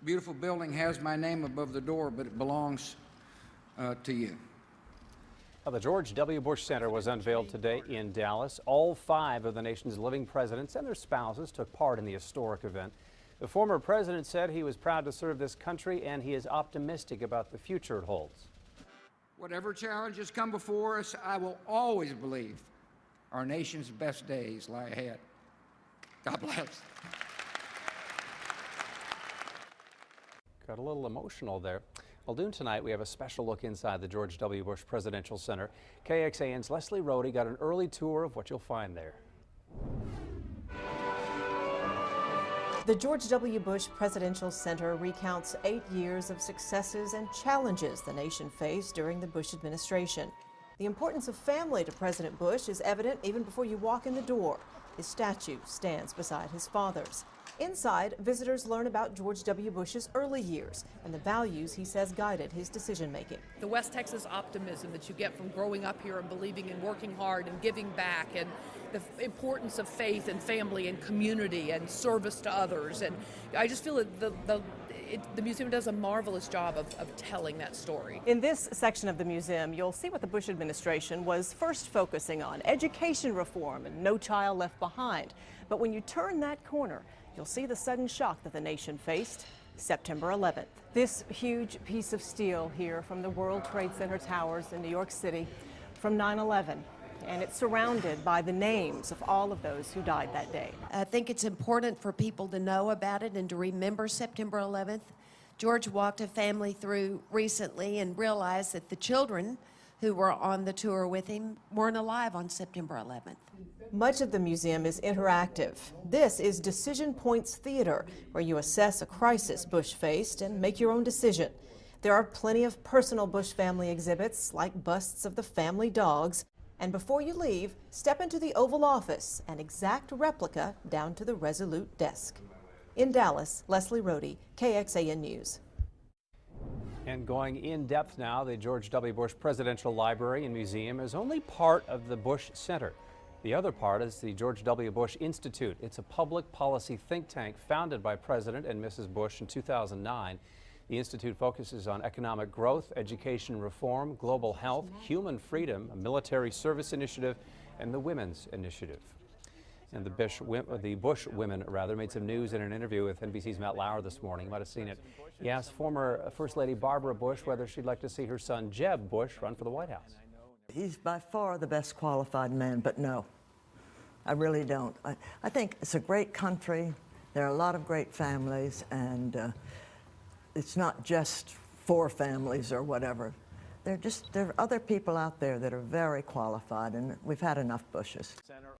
beautiful building has my name above the door, but it belongs to you. Well, the George W. Bush Center was unveiled today in Dallas. All 5 of the nation's living presidents and their spouses took part in the historic event. The former president said he was proud to serve this country and he is optimistic about the future it holds. Whatever challenges come before us, I will always believe our nation's best days lie ahead. God bless. Got a little emotional there. Well, noon tonight, we have a special look inside the George W. Bush Presidential Center. KXAN's Leslie Rohde got an early tour of what you'll find there. The George W. Bush Presidential Center recounts 8 years of successes and challenges the nation faced during the Bush administration. The importance of family to President Bush is evident even before you walk in the door. His statue stands beside his father's. Inside, visitors learn about George W. Bush's early years and the values he says guided his decision-making. The West Texas optimism that you get from growing up here and believing and working hard and giving back, and the importance of faith and family and community and service to others. And I just feel that the museum does a marvelous job of telling that story. In this section of the museum, you'll see what the Bush administration was first focusing on: education reform and No Child Left Behind. But when you turn that corner, you'll see the sudden shock that the nation faced September 11th. This huge piece of steel here from the World Trade Center towers in New York City from 9/11. And it's surrounded by the names of all of those who died that day. I think it's important for people to know about it and to remember September 11th. George walked a family through recently and realized that the children who were on the tour with him weren't alive on September 11th. Much of the museum is interactive. This is Decision Points Theater, where you assess a crisis Bush faced and make your own decision. There are plenty of personal Bush family exhibits, like busts of the family dogs. And before you leave, step into the Oval Office, an exact replica down to the Resolute desk. In Dallas, Leslie Rohde, KXAN News. And going in depth now, the George W. Bush Presidential Library and Museum is only part of the Bush Center. The other part is the George W. Bush Institute. It's a public policy think tank founded by President and Mrs. Bush in 2009. The Institute focuses on economic growth, education reform, global health, human freedom, a military service initiative, and the Women's Initiative. And the Bush women made some news in an interview with NBC's Matt Lauer this morning. You might have seen it. He asked former First Lady Barbara Bush whether she'd like to see her son Jeb Bush run for the White House. He's by far the best qualified man, but no, I really don't. I think it's a great country. There are a lot of great families, and it's not just 4 families or whatever. There are other people out there that are very qualified, and we've had enough Bushes.